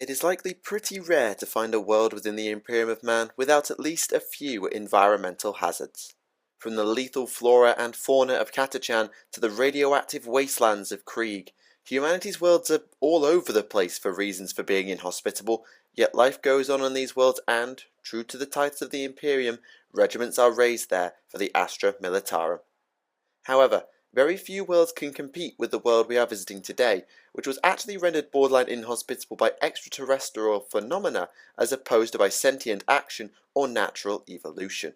It is likely pretty rare to find a world within the Imperium of Man without at least a few environmental hazards. From the lethal flora and fauna of Catachan to the radioactive wastelands of Krieg, humanity's worlds are all over the place for reasons for being inhospitable, yet life goes on in these worlds and, true to the titles of the Imperium, regiments are raised there for the Astra Militarum. However, very few worlds can compete with the world we are visiting today, which was actually rendered borderline inhospitable by extraterrestrial phenomena as opposed to by sentient action or natural evolution.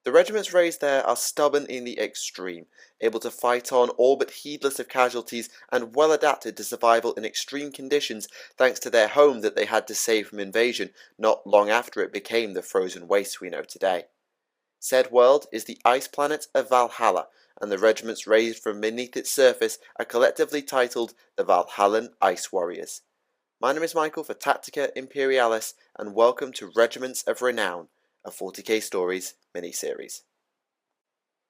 The regiments raised there are stubborn in the extreme, able to fight on all but heedless of casualties and well adapted to survival in extreme conditions thanks to their home that they had to save from invasion not long after it became the frozen waste we know today. Said world is the ice planet of Valhalla, and the regiments raised from beneath its surface are collectively titled the Valhallan Ice Warriors. My name is Michael for Tactica, Imperialis, and welcome to Regiments of Renown, a 40k Stories miniseries.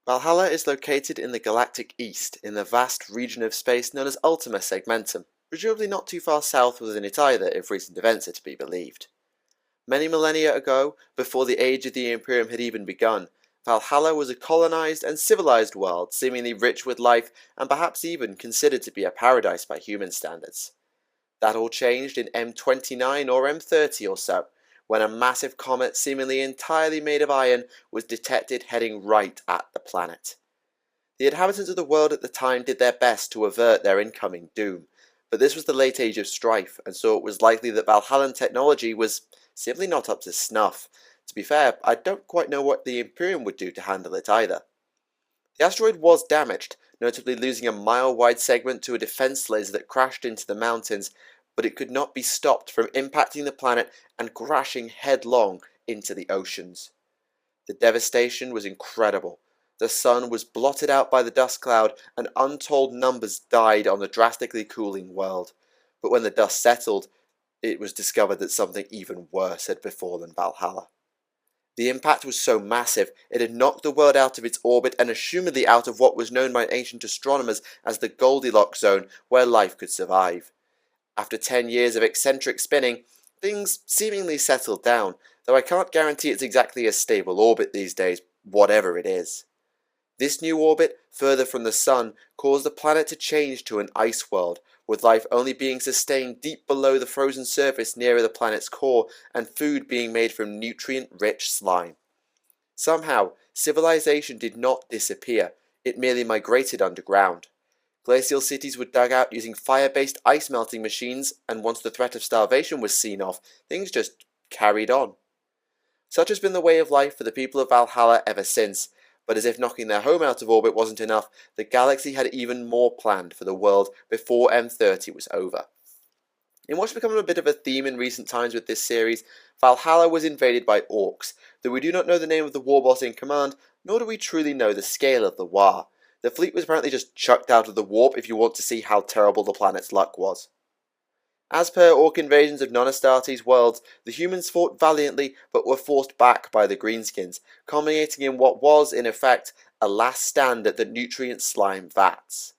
Valhalla is located in the galactic east, in the vast region of space known as Ultima Segmentum, presumably not too far south within it either if recent events are to be believed. Many millennia ago, before the age of the Imperium had even begun, Valhalla was a colonized and civilized world, seemingly rich with life and perhaps even considered to be a paradise by human standards. That all changed in M29 or M30 or so, when a massive comet seemingly entirely made of iron was detected heading right at the planet. The inhabitants of the world at the time did their best to avert their incoming doom, but this was the late age of strife, and so it was likely that Valhallan technology was simply not up to snuff. To be fair, I don't quite know what the Imperium would do to handle it either. The asteroid was damaged, notably losing a mile-wide segment to a defense laser that crashed into the mountains, but it could not be stopped from impacting the planet and crashing headlong into the oceans. The devastation was incredible. The sun was blotted out by the dust cloud, and untold numbers died on the drastically cooling world. But when the dust settled, it was discovered that something even worse had befallen Valhalla. The impact was so massive, it had knocked the world out of its orbit and assumedly out of what was known by ancient astronomers as the Goldilocks zone, where life could survive. After 10 years of eccentric spinning, things seemingly settled down, though I can't guarantee it's exactly a stable orbit these days, whatever it is. This new orbit, further from the sun, caused the planet to change to an ice world, with life only being sustained deep below the frozen surface nearer the planet's core, and food being made from nutrient-rich slime. Somehow, civilization did not disappear, it merely migrated underground. Glacial cities were dug out using fire-based ice-melting machines, and once the threat of starvation was seen off, things just carried on. Such has been the way of life for the people of Valhalla ever since, but as if knocking their home out of orbit wasn't enough, the galaxy had even more planned for the world before M30 was over. In what's become a bit of a theme in recent times with this series, Valhalla was invaded by orcs, though we do not know the name of the warboss in command, nor do we truly know the scale of the war. The fleet was apparently just chucked out of the warp if you want to see how terrible the planet's luck was. As per orc invasions of non-Astartes worlds, the humans fought valiantly but were forced back by the greenskins, culminating in what was, in effect, a last stand at the nutrient slime vats.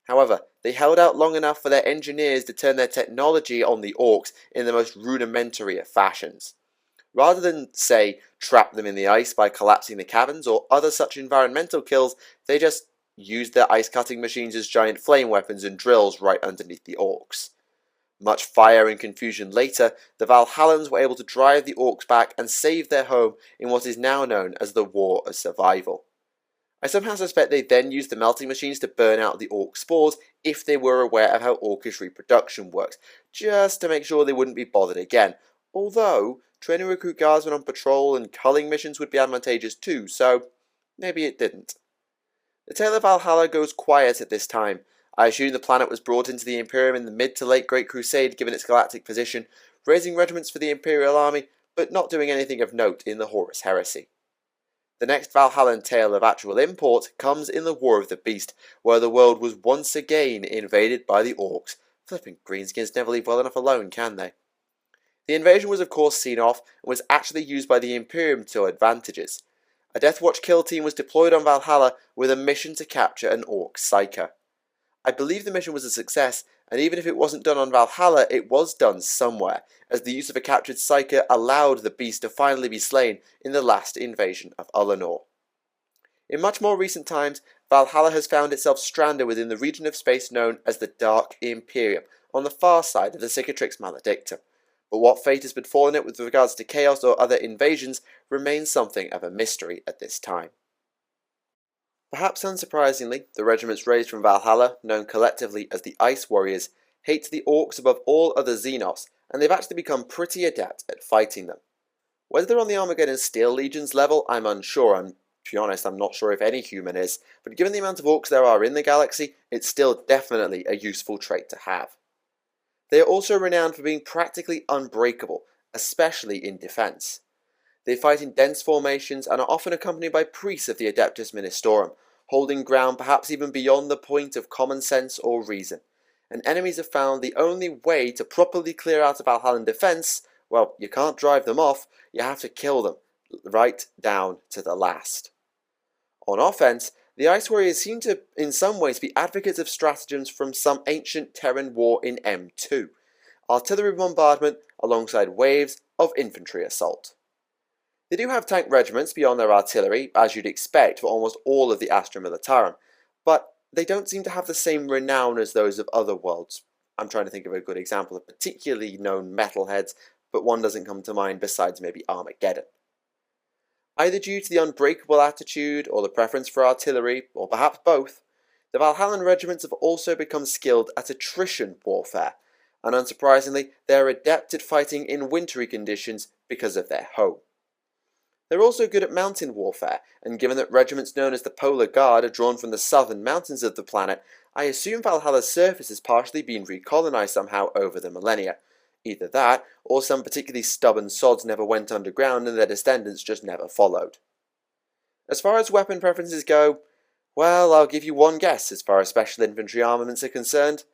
However, they held out long enough for their engineers to turn their technology on the orcs in the most rudimentary of fashions. Rather than, say, trap them in the ice by collapsing the caverns or other such environmental kills, they just used their ice-cutting machines as giant flame weapons and drills right underneath the orcs. Much fire and confusion later, the Valhallans were able to drive the orcs back and save their home in what is now known as the War of Survival. I somehow suspect they then used the melting machines to burn out the orc spores if they were aware of how orcish reproduction works, just to make sure they wouldn't be bothered again, although training recruit guardsmen on patrol and culling missions would be advantageous too, so maybe it didn't. The tale of Valhalla goes quiet at this time. I assume the planet was brought into the Imperium in the mid to late Great Crusade given its galactic position, raising regiments for the Imperial army, but not doing anything of note in the Horus Heresy. The next Valhallan tale of actual import comes in the War of the Beast, where the world was once again invaded by the orcs. Flipping greenskins never leave well enough alone, can they? The invasion was of course seen off, and was actually used by the Imperium to advantages. A Death Watch kill team was deployed on Valhalla with a mission to capture an orc psyker. I believe the mission was a success, and even if it wasn't done on Valhalla, it was done somewhere, as the use of a captured psyker allowed the beast to finally be slain in the last invasion of Ullanor. In much more recent times, Valhalla has found itself stranded within the region of space known as the Dark Imperium, on the far side of the Cicatrix Maledictum. But what fate has befallen it with regards to chaos or other invasions remains something of a mystery at this time. Perhaps unsurprisingly, the regiments raised from Valhalla, known collectively as the Ice Warriors, hate the Orcs above all other Xenos, and they've actually become pretty adept at fighting them. Whether they're on the Armageddon Steel Legions level, I'm unsure, and to be honest, I'm not sure if any human is, but given the amount of Orcs there are in the galaxy, it's still definitely a useful trait to have. They are also renowned for being practically unbreakable, especially in defense. They fight in dense formations and are often accompanied by priests of the Adeptus Ministorum, holding ground perhaps even beyond the point of common sense or reason. And enemies have found the only way to properly clear out a Valhallan defense, well, you can't drive them off, you have to kill them, right down to the last. On offense, the Ice Warriors seem to, in some ways, be advocates of stratagems from some ancient Terran war in M2, artillery bombardment alongside waves of infantry assault. They do have tank regiments beyond their artillery, as you'd expect for almost all of the Astra Militarum, but they don't seem to have the same renown as those of other worlds. I'm trying to think of a good example of particularly known metalheads, but one doesn't come to mind besides maybe Armageddon. Either due to the unbreakable attitude, or the preference for artillery, or perhaps both, the Valhallan regiments have also become skilled at attrition warfare, and unsurprisingly, they are adept at fighting in wintry conditions because of their home. They're also good at mountain warfare, and given that regiments known as the Polar Guard are drawn from the southern mountains of the planet, I assume Valhalla's surface has partially been recolonized somehow over the millennia. Either that, or some particularly stubborn sods never went underground and their descendants just never followed. As far as weapon preferences go, well, I'll give you one guess as far as special infantry armaments are concerned.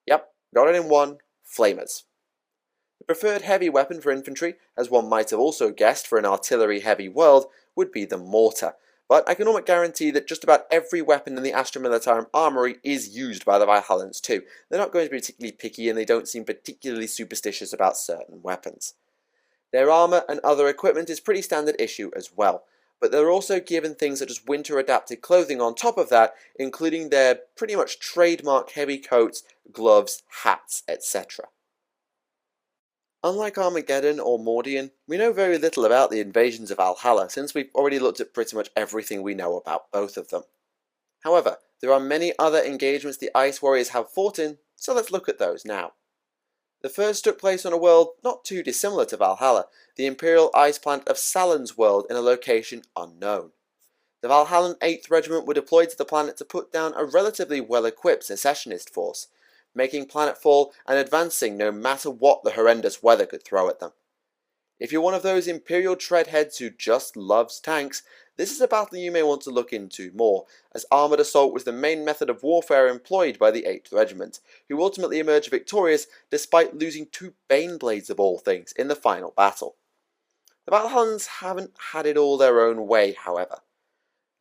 Yep, got it in one, flamers. The preferred heavy weapon for infantry, as one might have also guessed for an artillery-heavy world, would be the mortar, but I can almost guarantee that just about every weapon in the Astra Militarum armory is used by the Valhallans too. They're not going to be particularly picky, and they don't seem particularly superstitious about certain weapons. Their armour and other equipment is pretty standard issue as well, but they're also given things such as winter-adapted clothing on top of that, including their pretty much trademark heavy coats, gloves, hats, etc. Unlike Armageddon or Mordian, we know very little about the invasions of Valhalla since we've already looked at pretty much everything we know about both of them. However, there are many other engagements the Ice Warriors have fought in, so let's look at those now. The first took place on a world not too dissimilar to Valhalla, the Imperial ice planet of Salan's world in a location unknown. The Valhallan 8th Regiment were deployed to the planet to put down a relatively well-equipped secessionist force, making planetfall and advancing no matter what the horrendous weather could throw at them. If you're one of those Imperial treadheads who just loves tanks, this is a battle you may want to look into more, as armoured assault was the main method of warfare employed by the 8th Regiment, who ultimately emerged victorious despite losing 2 Baneblades of all things in the final battle. The Valhallans haven't had it all their own way, however.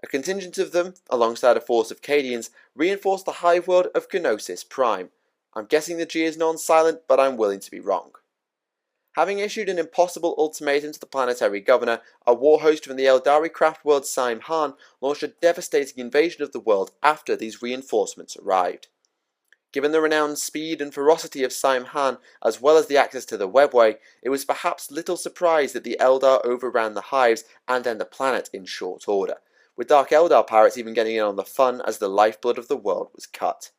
A contingent of them, alongside a force of Cadians, reinforced the hive world of Gnosis Prime. I'm guessing the G is non-silent, but I'm willing to be wrong. Having issued an impossible ultimatum to the planetary governor, a war host from the Eldari craft world Saim Han launched a devastating invasion of the world after these reinforcements arrived. Given the renowned speed and ferocity of Saim Han, as well as the access to the webway, it was perhaps little surprise that the Eldar overran the hives and then the planet in short order, with Dark Eldar pirates even getting in on the fun as the lifeblood of the world was cut.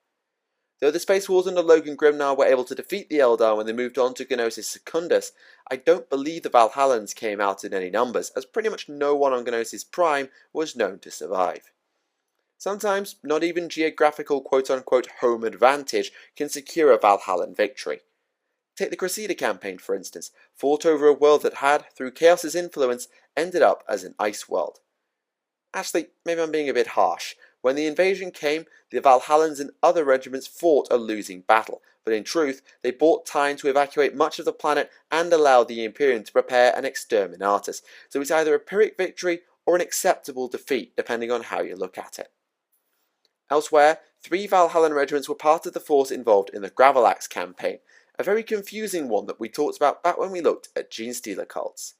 Though the Space Wars under Logan Grimnar were able to defeat the Eldar when they moved on to Gnosis Secundus, I don't believe the Valhallans came out in any numbers, as pretty much no one on Gnosis Prime was known to survive. Sometimes, not even geographical quote-unquote home advantage can secure a Valhallan victory. Take the Cressida campaign, for instance, fought over a world that had, through Chaos's influence, ended up as an ice world. Actually, maybe I'm being a bit harsh. When the invasion came, the Valhallans and other regiments fought a losing battle, but in truth, they bought time to evacuate much of the planet and allowed the Imperium to prepare an exterminatus, so it's either a Pyrrhic victory or an acceptable defeat, depending on how you look at it. Elsewhere, 3 Valhallan regiments were part of the force involved in the Gravellax campaign, a very confusing one that we talked about back when we looked at Genestealer cults.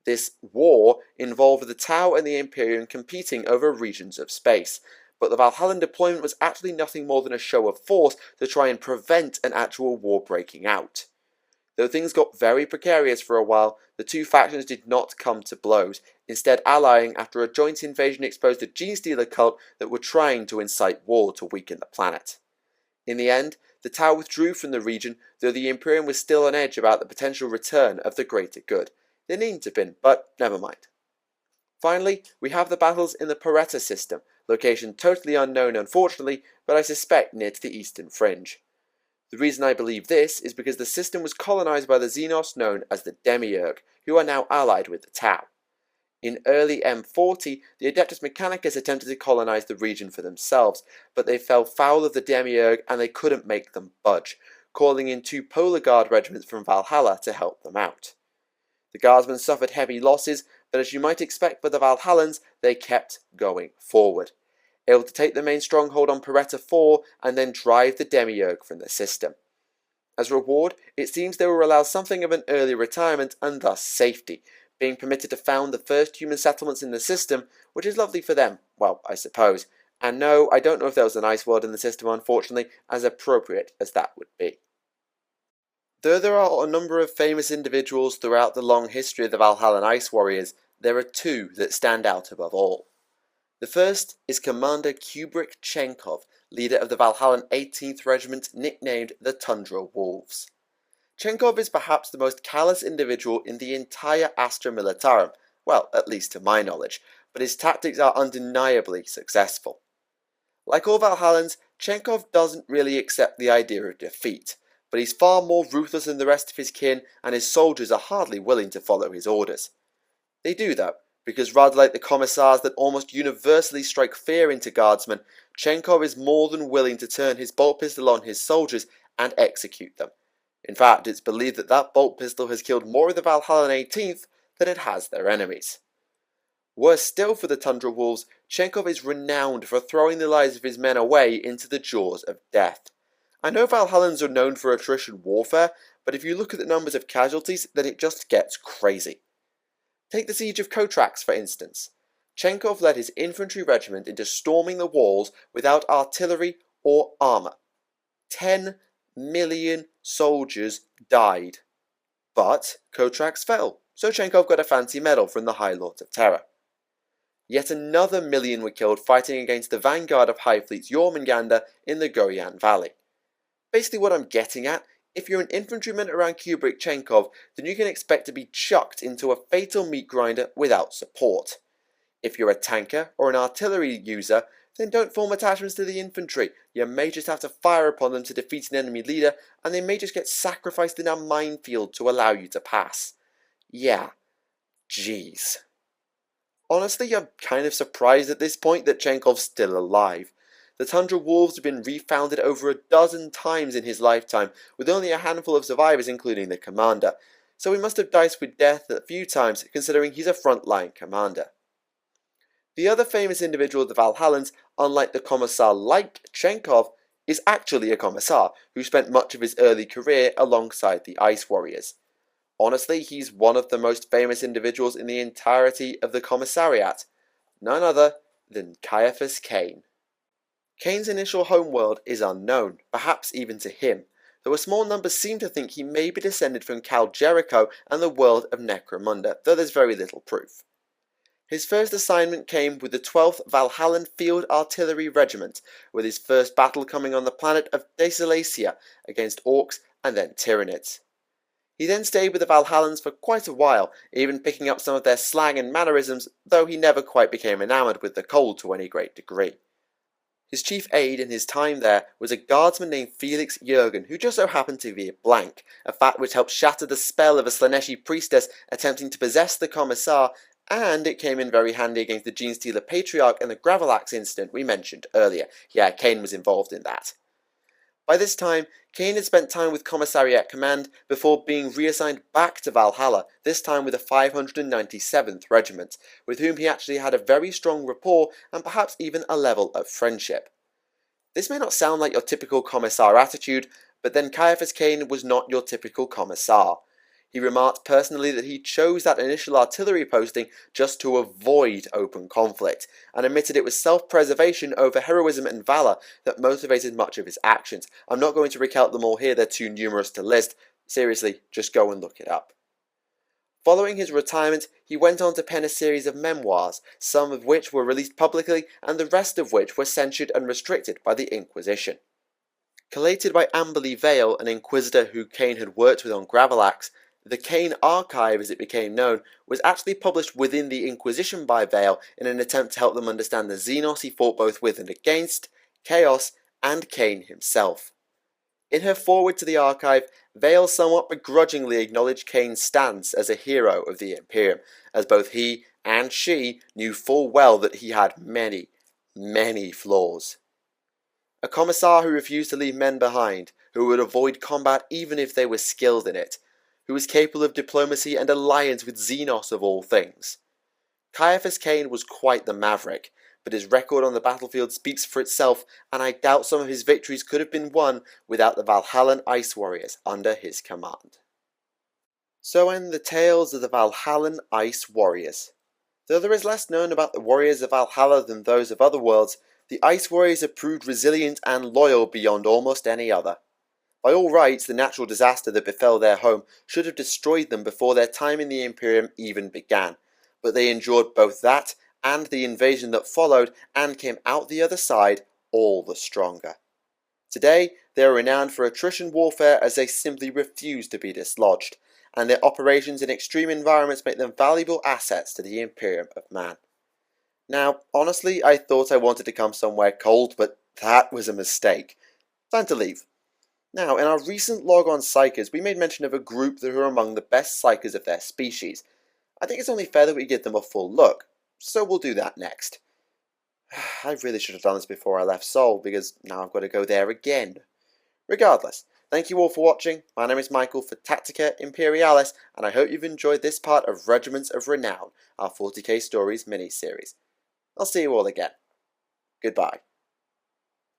This war involved the Tau and the Imperium competing over regions of space, but the Valhallan deployment was actually nothing more than a show of force to try and prevent an actual war breaking out. Though things got very precarious for a while, the two factions did not come to blows, instead allying after a joint invasion exposed a Genestealer cult that were trying to incite war to weaken the planet. In the end, the Tau withdrew from the region, though the Imperium was still on edge about the potential return of the greater good. They needn't have been, but never mind. Finally, we have the battles in the Poretta system, location totally unknown unfortunately, but I suspect near to the eastern fringe. The reason I believe this is because the system was colonized by the Xenos known as the Demiurge, who are now allied with the Tau. In early M40, the Adeptus Mechanicus attempted to colonize the region for themselves, but they fell foul of the Demiurge and they couldn't make them budge, calling in 2 Polar Guard regiments from Valhalla to help them out. The Guardsmen suffered heavy losses, but as you might expect for the Valhallans, they kept going forward, able to take the main stronghold on Poretta 4 and then drive the Demiurge from the system. As a reward, it seems they were allowed something of an early retirement and thus safety, being permitted to found the first human settlements in the system, which is lovely for them, well, I suppose. And no, I don't know if there was an ice world in the system, unfortunately, as appropriate as that would be. Though there are a number of famous individuals throughout the long history of the Valhallan Ice Warriors, there are 2 that stand out above all. The first is Commander Kubrick Chenkov, leader of the Valhallan 18th Regiment, nicknamed the Tundra Wolves. Chenkov is perhaps the most callous individual in the entire Astra Militarum, well, at least to my knowledge, but his tactics are undeniably successful. Like all Valhallans, Chenkov doesn't really accept the idea of defeat, but he's far more ruthless than the rest of his kin, and his soldiers are hardly willing to follow his orders. They do though, because rather like the commissars that almost universally strike fear into guardsmen, Chenkov is more than willing to turn his bolt pistol on his soldiers and execute them. In fact, it's believed that that bolt pistol has killed more of the Valhallan 18th than it has their enemies. Worse still for the Tundra Wolves, Chenkov is renowned for throwing the lives of his men away into the jaws of death. I know Valhallans are known for attrition warfare, but if you look at the numbers of casualties, then it just gets crazy. Take the siege of Kotrax, for instance. Chenkov led his infantry regiment into storming the walls without artillery or armour. 10 million soldiers died. But Kotrax fell, so Chenkov got a fancy medal from the High Lords of Terror. Yet another million were killed fighting against the vanguard of High Fleet's Jormungandr in the Goyan Valley. Basically what I'm getting at, if you're an infantryman around Kubrick Chenkov, then you can expect to be chucked into a fatal meat grinder without support. If you're a tanker or an artillery user, then don't form attachments to the infantry. You may just have to fire upon them to defeat an enemy leader, and they may just get sacrificed in a minefield to allow you to pass. Yeah, jeez. Honestly, I'm kind of surprised at this point that Chenkov's still alive. The Tundra Wolves have been refounded over a dozen times in his lifetime, with only a handful of survivors including the commander, so he must have diced with death a few times considering he's a front-line commander. The other famous individual of the Valhallans, unlike the commissar like Chenkov, is actually a commissar who spent much of his early career alongside the Ice Warriors. Honestly, he's one of the most famous individuals in the entirety of the commissariat, none other than Caiaphas Cain. Cain's initial homeworld is unknown, perhaps even to him, though a small number seem to think he may be descended from Cal Jericho and the world of Necromunda, though there's very little proof. His first assignment came with the 12th Valhallan Field Artillery Regiment, with his first battle coming on the planet of Desolacia against Orcs and then Tyranids. He then stayed with the Valhallans for quite a while, even picking up some of their slang and mannerisms, though he never quite became enamoured with the cold to any great degree. His chief aide in his time there was a guardsman named Felix Jurgen, who just so happened to be a blank, a fact which helped shatter the spell of a Slaneshi priestess attempting to possess the commissar, and it came in very handy against the Genestealer Patriarch and the Gravellax incident we mentioned earlier. Yeah, Cain was involved in that. By this time, Cain had spent time with Commissariat Command before being reassigned back to Valhalla, this time with the 597th Regiment, with whom he actually had a very strong rapport and perhaps even a level of friendship. This may not sound like your typical commissar attitude, but then Caiaphas Cain was not your typical commissar. He remarked personally that he chose that initial artillery posting just to avoid open conflict, and admitted it was self-preservation over heroism and valour that motivated much of his actions. I'm not going to recount them all here, they're too numerous to list. Seriously, just go and look it up. Following his retirement, he went on to pen a series of memoirs, some of which were released publicly and the rest of which were censured and restricted by the Inquisition. Collated by Amberley Vale, an inquisitor who Cain had worked with on Gravelax, the Cain Archive, as it became known, was actually published within the Inquisition by Vale in an attempt to help them understand the Xenos he fought both with and against, Chaos, and Cain himself. In her foreword to the archive, Vale somewhat begrudgingly acknowledged Cain's stance as a hero of the Imperium, as both he and she knew full well that he had many, many flaws. A commissar who refused to leave men behind, who would avoid combat even if they were skilled in it, who was capable of diplomacy and alliance with Xenos of all things. Caiaphas Cain was quite the maverick, but his record on the battlefield speaks for itself, and I doubt some of his victories could have been won without the Valhallan Ice Warriors under his command. So end the tales of the Valhallan Ice Warriors. Though there is less known about the warriors of Valhalla than those of other worlds, the Ice Warriors have proved resilient and loyal beyond almost any other. By all rights, the natural disaster that befell their home should have destroyed them before their time in the Imperium even began, but they endured both that and the invasion that followed and came out the other side all the stronger. Today, they are renowned for attrition warfare as they simply refuse to be dislodged, and their operations in extreme environments make them valuable assets to the Imperium of Man. Now, honestly, I thought I wanted to come somewhere cold, but that was a mistake. Time to leave. Now, in our recent log on Psychers, we made mention of a group that are among the best Psychers of their species. I think it's only fair that we give them a full look, so we'll do that next. I really should have done this before I left Seoul, because now I've got to go there again. Regardless, thank you all for watching. My name is Michael for Tactica, Imperialis, and I hope you've enjoyed this part of Regiments of Renown, our 40k Stories mini-series. I'll see you all again. Goodbye.